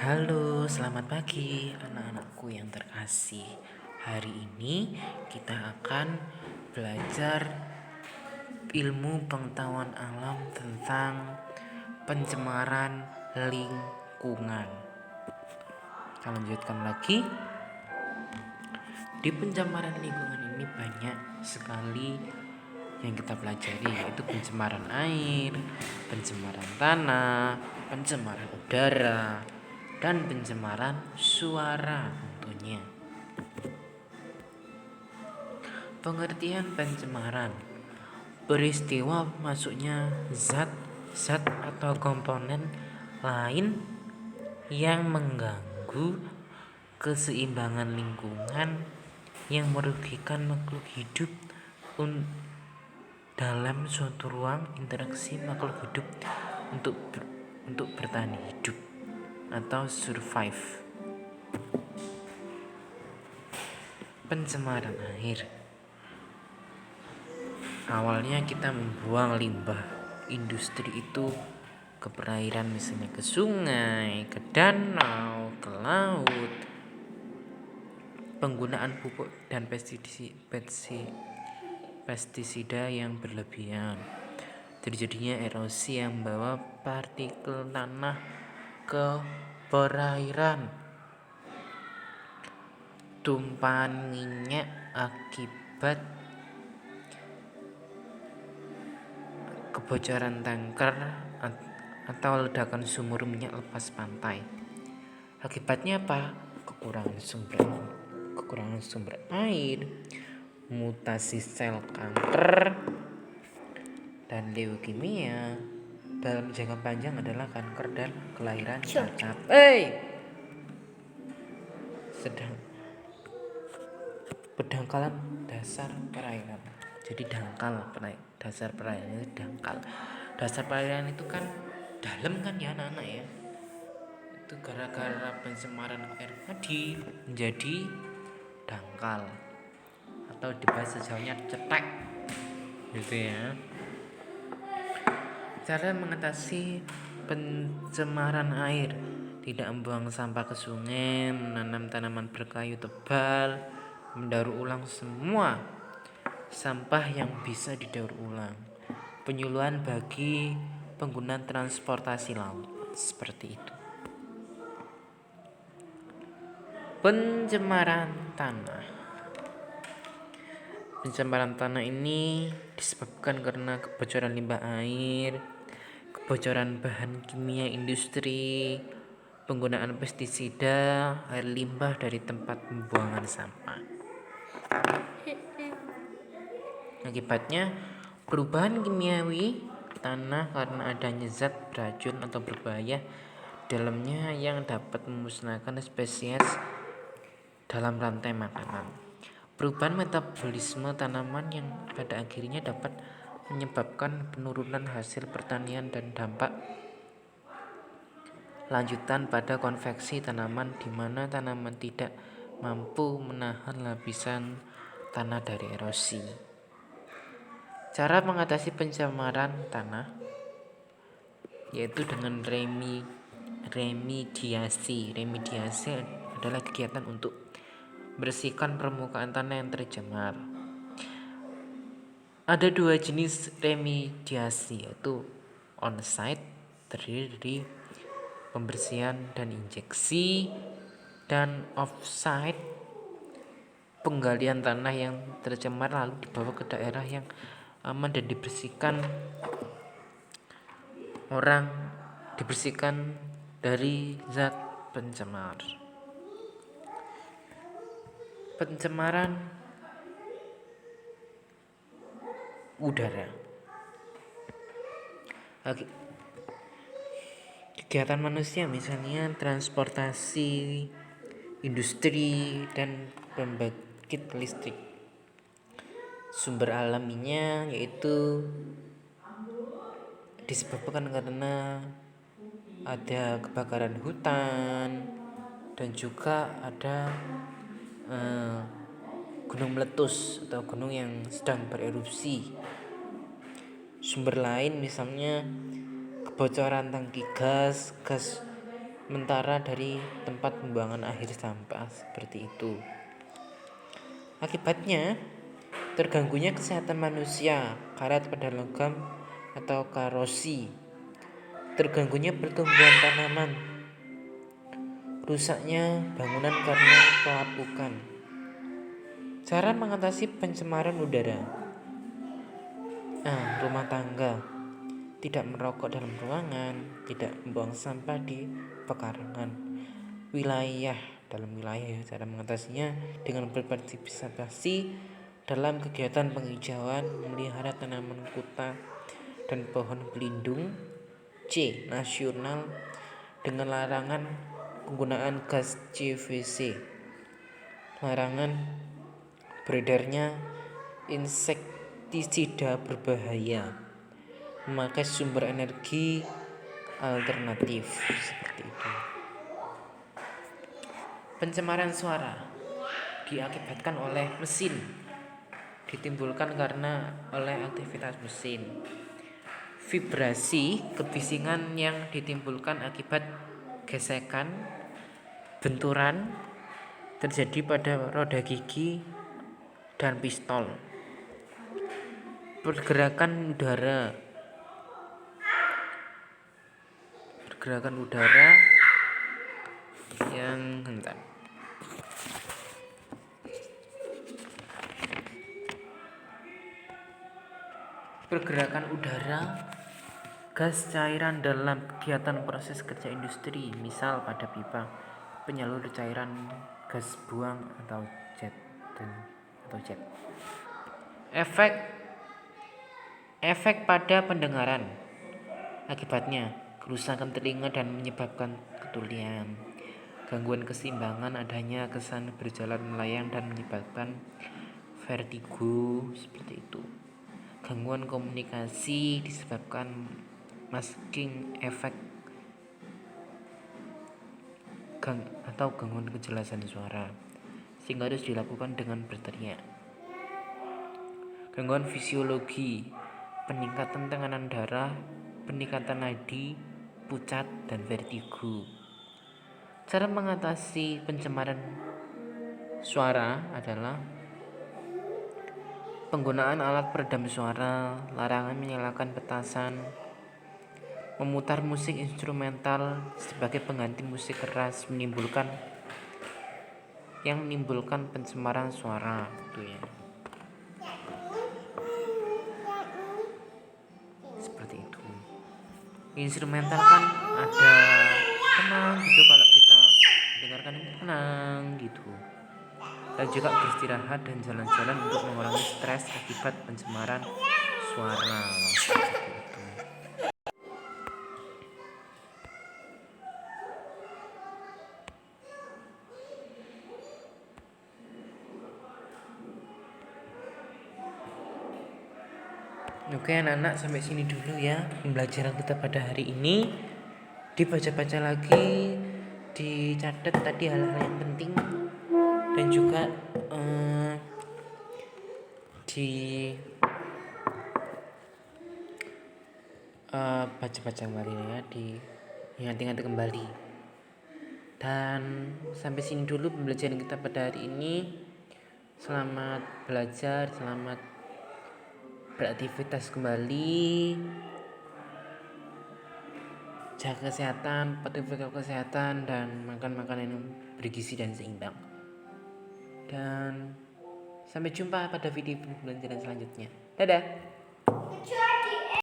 Halo, selamat pagi anak-anakku yang terkasih. Hari ini kita akan belajar ilmu pengetahuan alam tentang pencemaran lingkungan. Kita lanjutkan lagi. Di pencemaran lingkungan ini banyak sekali yang kita pelajari, yaitu pencemaran air, pencemaran tanah, pencemaran udara, dan pencemaran suara tentunya. Pengertian pencemaran: peristiwa masuknya zat-zat atau komponen lain yang mengganggu keseimbangan lingkungan, yang merugikan makhluk hidup dalam suatu ruang interaksi makhluk hidup untuk bertahan hidup atau survive. Pencemaran air: awalnya kita membuang limbah industri itu ke perairan, misalnya ke sungai, ke danau, ke laut. Penggunaan pupuk dan pestisida yang berlebihan, terjadinya erosi yang membawa partikel tanah ke perairan. Tumpahan minyak akibat kebocoran tanker atau ledakan sumur minyak lepas pantai. Akibatnya apa? Kekurangan sumber air, mutasi sel kanker, dan leukemia. Dalam jangka panjang adalah kanker dan kelahiran cacat. Sedang Pendangkalan dasar perairan. Jadi dasar perairan itu dangkal. Dasar perairan itu kan dalam kan ya anak-anak ya. Itu gara-gara pencemaran air tadi menjadi dangkal, atau di bahasa Jawanya cetek gitu ya. Cara mengatasi pencemaran air: tidak membuang sampah ke sungai, menanam tanaman berkayu tebal, mendaur ulang semua sampah yang bisa didaur ulang, penyuluhan bagi penggunaan transportasi laut, seperti itu. Pencemaran tanah: pencemaran tanah ini disebabkan karena kebocoran limbah air, kebocoran bahan kimia industri, penggunaan pestisida, air limbah dari tempat pembuangan sampah. Akibatnya perubahan kimiawi tanah karena adanya zat beracun atau berbahaya dalamnya yang dapat memusnahkan spesies dalam rantai makanan. Perubahan metabolisme tanaman yang pada akhirnya dapat menyebabkan penurunan hasil pertanian dan dampak lanjutan pada konveksi tanaman, di mana tanaman tidak mampu menahan lapisan tanah dari erosi. Cara mengatasi pencemaran tanah yaitu dengan remediasi. Remediasi adalah kegiatan untuk bersihkan permukaan tanah yang tercemar. Ada dua jenis remediasi, yaitu on-site, terdiri dari pembersihan dan injeksi, dan off-site, penggalian tanah yang tercemar lalu dibawa ke daerah yang aman dan dibersihkan dari zat pencemar. Pencemaran udara: kegiatan manusia, misalnya transportasi, industri, dan pembangkit listrik. Sumber alaminya yaitu disebabkan karena ada kebakaran hutan, dan juga ada gunung meletus atau gunung yang sedang bererupsi. Sumber lain misalnya kebocoran tangki gas sementara dari tempat pembuangan akhir sampah seperti itu. Akibatnya, terganggunya kesehatan manusia, karat pada logam atau korosi, terganggunya pertumbuhan tanaman, rusaknya bangunan karena pelapukan. Cara mengatasi pencemaran udara. Rumah tangga, tidak merokok dalam ruangan, tidak membuang sampah di pekarangan. Dalam wilayah cara mengatasinya dengan berpartisipasi dalam kegiatan penghijauan, memelihara tanaman kota dan pohon pelindung. C. Nasional, dengan larangan penggunaan gas CVC, larangan beredarnya insektisida berbahaya, memakai sumber energi alternatif seperti itu. Pencemaran suara diakibatkan oleh mesin, ditimbulkan karena oleh aktivitas mesin. Vibrasi, kebisingan yang ditimbulkan akibat gesekan, benturan terjadi pada roda gigi dan pistol. Pergerakan udara yang pergerakan udara, gas cairan dalam kegiatan proses kerja industri, misal pada pipa penyalur cairan gas buang atau jet. Efek pada pendengaran, akibatnya kerusakan telinga dan menyebabkan ketulian. Gangguan keseimbangan, adanya kesan berjalan melayang dan menyebabkan vertigo seperti itu. Gangguan komunikasi disebabkan masking efek atau gangguan kejelasan suara, sehingga harus dilakukan dengan berteriak. Gangguan fisiologi, peningkatan tekanan darah, peningkatan nadi, pucat, dan vertigo. Cara mengatasi pencemaran suara adalah penggunaan alat peredam suara, larangan menyalakan petasan, memutar musik instrumental sebagai pengganti musik keras menimbulkan pencemaran suara itu ya. Seperti itu. Instrumental kan ada tenang gitu, kalau kita dengarkan tenang gitu. Dan juga beristirahat dan jalan-jalan untuk mengurangi stres akibat pencemaran suara. Oke anak-anak, sampai sini dulu ya pembelajaran kita pada hari ini. Dibaca-baca lagi, dicatat tadi hal-hal yang penting, dan juga baca-baca kembali ya, diingat-ingat kembali. Dan sampai sini dulu pembelajaran kita pada hari ini. Selamat belajar, selamat beraktivitas kembali. Jaga kesehatan, patuhi protokol kesehatan, dan makan makanan yang bergizi dan seimbang. Dan sampai jumpa pada video pembelajaran selanjutnya. Dadah.